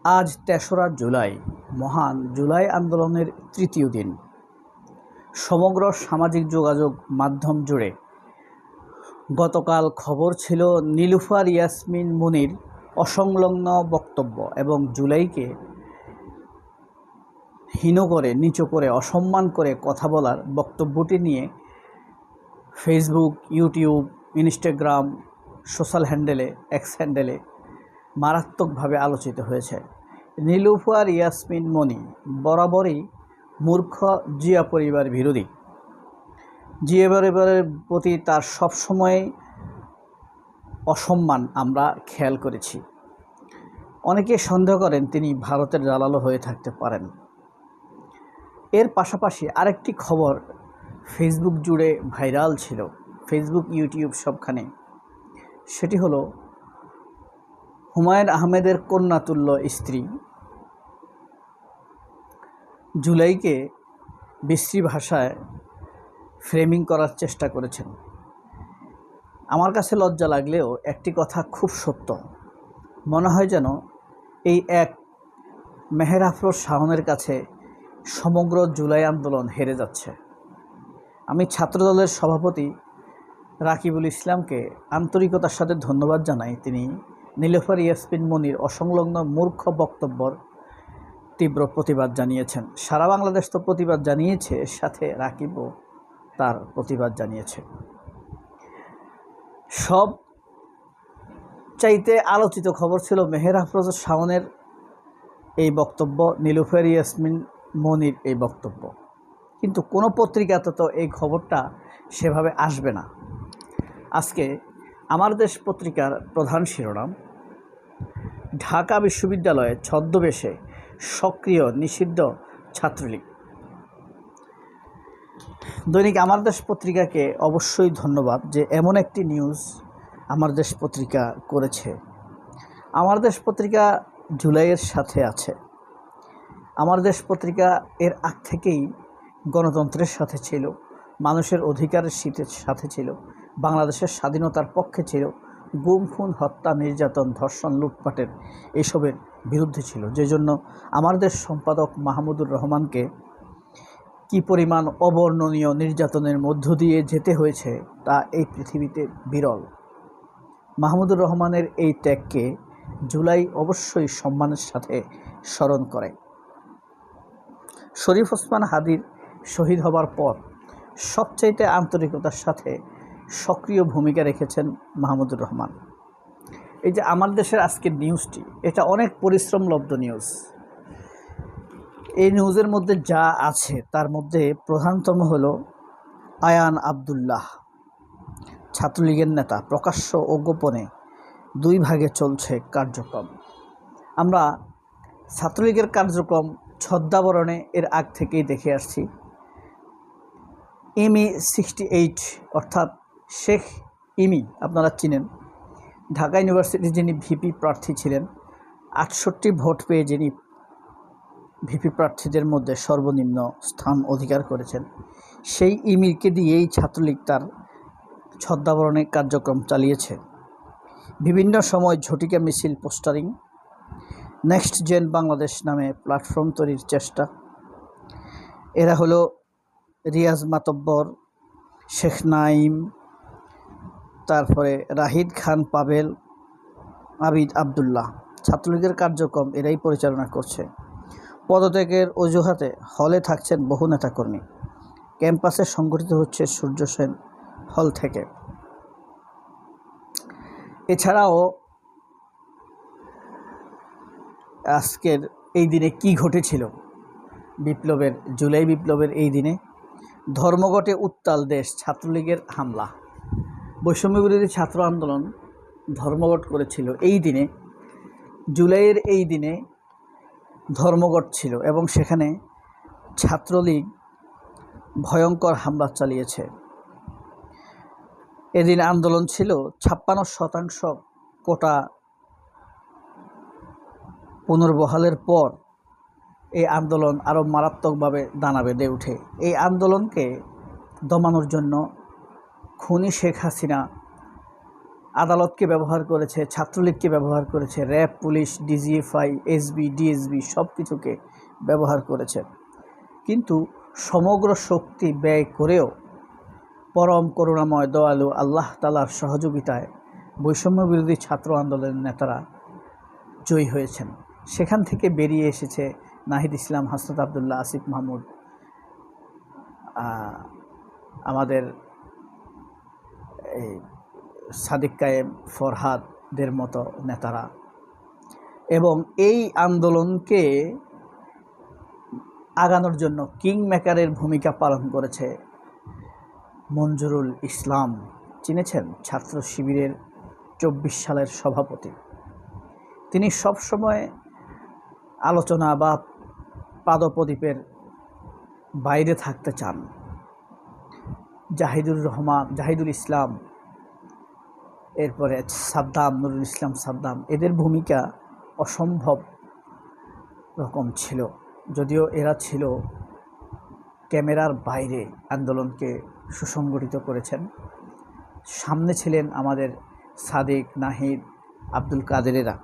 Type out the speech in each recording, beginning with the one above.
আজ ৩রা জুলাই, মহান জুলাই আন্দোলনের তৃতীয় দিন। সমগ্র সামাজিক যোগাযোগ মাধ্যম জুড়ে গতকাল খবর ছিল নীলুফার ইয়াসমিন মুনির অসংলগ্ন বক্তব্য এবং জুলাইকে হীন করে, নিচু করে, অসম্মান করে কথা বলার বক্তব্যটি নিয়ে ফেসবুক, ইউটিউব, ইনস্টাগ্রাম, সোশ্যাল হ্যান্ডেলে, এক্স হ্যান্ডেলে মারাত্মকভাবে আলোচিত হয়েছে। নীলুফার ইয়াসমিন মনি বরাবরই মূর্খ জিয়া পরিবার বিরোধী। জিয়া পরিবারের প্রতি তার সবসময় অসম্মান আমরা খেয়াল করেছি। অনেকে সন্দেহ করেন তিনি ভারতের দালালও হয়ে থাকতে পারেন। এর পাশাপাশি আরেকটি খবর ফেসবুক জুড়ে ভাইরাল ছিল, ফেসবুক, ইউটিউব সবখানে। সেটি হলো হুমায়ুন আহমেদের কন্যাতুল্য স্ত্রী জুলাইকে বিশ্রী ভাষায় ফ্রেমিং করার চেষ্টা করেছেন। আমার কাছে লজ্জা লাগলেও একটি কথা খুব সত্য। মনে হয় যেন এই এক মেহের আফরোজ শাওনের কাছে সমগ্র জুলাই আন্দোলন হেরে যাচ্ছে। আমি ছাত্রদলের সভাপতি রাকিবুল ইসলামকে আন্তরিকতার সাথে ধন্যবাদ জানাই। তিনি নীলুফার ইয়াসমিন মনির অসংলগ্ন মূর্খ বক্তব্যর তীব্র প্রতিবাদ জানিয়েছেন। সারা বাংলাদেশ তো প্রতিবাদ জানিয়েছে, সাথে রাকিবও তার প্রতিবাদ জানিয়েছে। সব চাইতে আলোচিত খবর ছিল মেহের আফরোজ শাওনের এই বক্তব্য, নীলুফার ইয়াসমিন মনির এই বক্তব্য। কিন্তু কোনো পত্রিকাতে তো এই খবরটা সেভাবে আসবে না। আজকে আমার দেশ পত্রিকার প্রধান শিরোনাম, ঢাকা বিশ্ববিদ্যালয়ে ছদ্মবেশে সক্রিয় নিষিদ্ধ ছাত্রলীগ। দৈনিক আমার দেশ পত্রিকাকে অবশ্যই ধন্যবাদ যে এমন একটি নিউজ আমার দেশ পত্রিকা করেছে। আমার দেশ পত্রিকা জুলাইয়ের সাথে আছে। আমার দেশ পত্রিকা এর আগ থেকেই গণতন্ত্রের সাথে ছিল, মানুষের অধিকারের সাথে ছিল, বাংলাদেশের স্বাধীনতার পক্ষে ছিল, গুম, খুন, হত্যা, নির্যাতন, ধর্ষণ, লুটপাটের এসবের বিরুদ্ধে ছিল। যে জন্য আমার দেশ সম্পাদক মাহমুদুর রহমানকে কি পরিমাণ অবর্ণনীয় নির্যাতনের মধ্য দিয়ে যেতে হয়েছে তা এই পৃথিবীতে বিরল। মাহমুদুর রহমানের এই ত্যাগকে জুলাই অবশ্যই সম্মানের সাথে স্মরণ করে। শরীফ ওসমান হাদির শহীদ হবার পর সবচাইতে আন্তরিকতার সাথে সক্রিয় ভূমিকা রেখেছেন মাহমুদুর রহমান। এই যে আমার দেশের আজকের নিউজটি, এটা অনেক পরিশ্রমলব্ধ নিউজ। এই নিউজের মধ্যে যা আছে তার মধ্যে প্রধানতম হলো আয়ান আব্দুল্লাহ, ছাত্রলীগের নেতা, প্রকাশ্য ও গোপনে দুই ভাগে চলছে কার্যক্রম। আমরা ছাত্রলীগের কার্যক্রম ছদ্মাবরণে এর আগ থেকেই দেখে আসছি। ইমি 68 অর্থাৎ শেখ ইমি, আপনারা চিনেন, ঢাকা ইউনিভার্সিটির যিনি ভিপি প্রার্থী ছিলেন, 68 ভোট পেয়ে যিনি ভিপি প্রার্থীদের মধ্যে সর্বনিম্ন স্থান অধিকার করেছেন, সেই ইমিরকে দিয়েই ছাত্রলীগ তার ছদ্মাবরণে কার্যক্রম চালিয়েছে। বিভিন্ন সময় ঝটিকা মিছিল, পোস্টারিং, নেক্সট জেন বাংলাদেশ নামে প্ল্যাটফর্ম তৈরির চেষ্টা। এরা হলো রিয়াজ মাতব্বর, শেখ নাইম, তারপরে রাহিদ খান পাবেল, আবিদ আবদুল্লাহ। ছাত্রলীগের কার্যক্রম এরাই পরিচালনা করছে। পদত্যাগের অজুহাতে হলে থাকছেন বহু নেতাকর্মী। ক্যাম্পাসে সংগঠিত হচ্ছে সূর্য সেন হল থেকে। এছাড়াও আজকের এই দিনে কি ঘটেছিল, বিপ্লবের, জুলাই বিপ্লবের এই দিনে ধর্মঘটে উত্তাল দেশ, ছাত্রলীগের হামলা। বৈষম্য বিরোধী ছাত্র আন্দোলন ধর্মঘট করেছিল এই দিনে, জুলাইয়ের এই দিনে ধর্মঘট ছিল এবং সেখানে ছাত্রলীগ ভয়ঙ্কর হামলা চালিয়েছে। এদিন আন্দোলন ছিল 56% কোটা পুনর্বহালের পর এই আন্দোলন আরও মারাত্মকভাবে দানা বেঁধে ওঠে। এই আন্দোলনকে দমানোর জন্য খুনি শেখ হাসিনা আদালতকে ব্যবহার করেছে, ছাত্রলীগকে ব্যবহার করেছে, RAB, police, DGFI, SB, DSB সব কিছুকে ব্যবহার করেছে। কিন্তু সমগ্র শক্তি ব্যয় করেও পরম করুণাময় দয়ালু আল্লাহ তাআলার সহযোগিতায় বৈষম্য বিরোধী ছাত্র আন্দোলনের নেতারা জয়ী হয়েছেন। সেখান থেকে বেরিয়ে এসেছে নাহিদ ইসলাম, হাসনাত আবদুল্লাহ, আসিফ মাহমুদ, আমাদের এই সাদিক কায়েম, ফরহাদদের মতো নেতারা। এবং এই আন্দোলনকে আগানোর জন্য কিং মেকারের ভূমিকা পালন করেছে মঞ্জুরুল ইসলাম। চিনেছেন? ছাত্র শিবিরের 24 সালের সভাপতি। তিনি সবসময় আলোচনা বা পাদপ্রদীপের বাইরে থাকতে চান। জাহিদুল ইসলাম, এরপরে সাদ্দাম, নুরুল ইসলাম সাদ্দাম, এদের ভূমিকা অসম্ভব রকম ছিল। যদিও এরা ছিল ক্যামেরার বাইরে আন্দোলনকে সুসংগঠিত করেছেন। সামনে ছিলেন আমাদের সাদিক, নাহিদ, আব্দুল কাদেরেরা,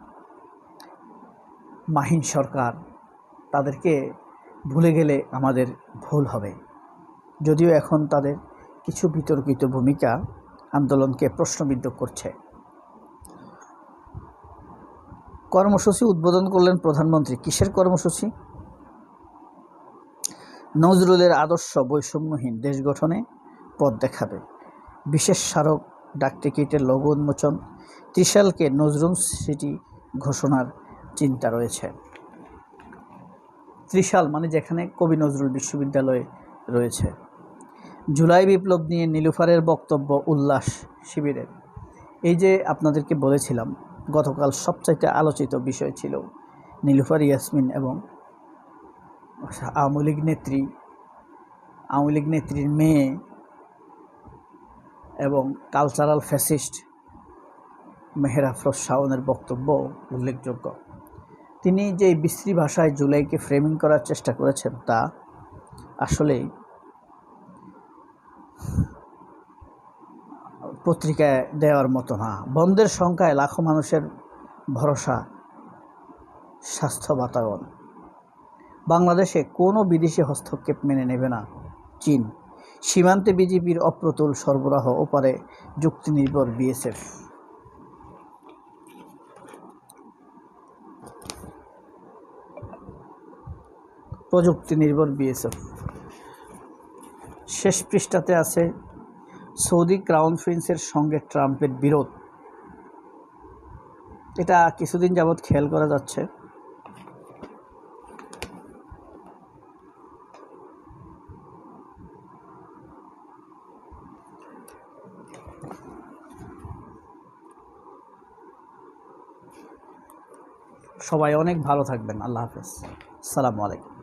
মাহিন সরকার। তাদেরকে ভুলে গেলে আমাদের ভুল হবে। যদিও এখন তাদের কিছু বিতর্কিত ভূমিকা আন্দোলনকে প্রশ্নবিদ্ধ করছে। কর্মসূচি উদ্বোধন করলেন প্রধানমন্ত্রী। কিসের কর্মসূচি? নজরুলের আদর্শ বৈষম্যহীন দেশ গঠনে পথ দেখাবে। বিশেষ স্মারক ডাকটিকিটের লোগো উন্মোচন। ত্রিশালকে নজরুল সিটি ঘোষণার চিন্তা রয়েছে। ত্রিশাল মানে যেখানে কবি নজরুল বিশ্ববিদ্যালয় রয়েছে। জুলাই বিপ্লব নিয়ে নীলুফারের বক্তব্য উল্লাস শিবিরের। এই যে আপনাদেরকে বলেছিলাম, গতকাল সবচাইতে আলোচিত বিষয় ছিল নীলুফার ইয়াসমিন এবং আওয়ামী লীগ নেত্রীর মেয়ে এবং কালচারাল ফ্যাসিস্ট মেহের আফরোজ শাওনের বক্তব্য উল্লেখযোগ্য। তিনি যে বিশ্রী ভাষায় জুলাইকে ফ্রেমিং করার চেষ্টা করেছেন তা আসলেই পত্রিকায় দেওয়ার মতো না। বন্ধের সংখ্যায় লাখো মানুষের ভরসা স্বাস্থ্য বাতায়ন। বাংলাদেশে কোনো বিদেশি হস্তক্ষেপ মেনে নেবে না চীন। সীমান্তে বিজেপির অপ্রতুল সরবরাহ, ওপারে যুক্তিনির্ভর বিএসএফ। প্রযুক্তি নির্ভর বিএসএফ। শেষ পৃষ্ঠাতে আছে সৌদি ক্রাউন প্রিন্সের সঙ্গে ট্রাম্পের বিরোধ। এটা কিছুদিন যাবৎ খেয়াল করা যাচ্ছে। সবাই অনেক ভালো থাকবেন। আল্লাহ হাফেজ। আসসালামু আলাইকুম।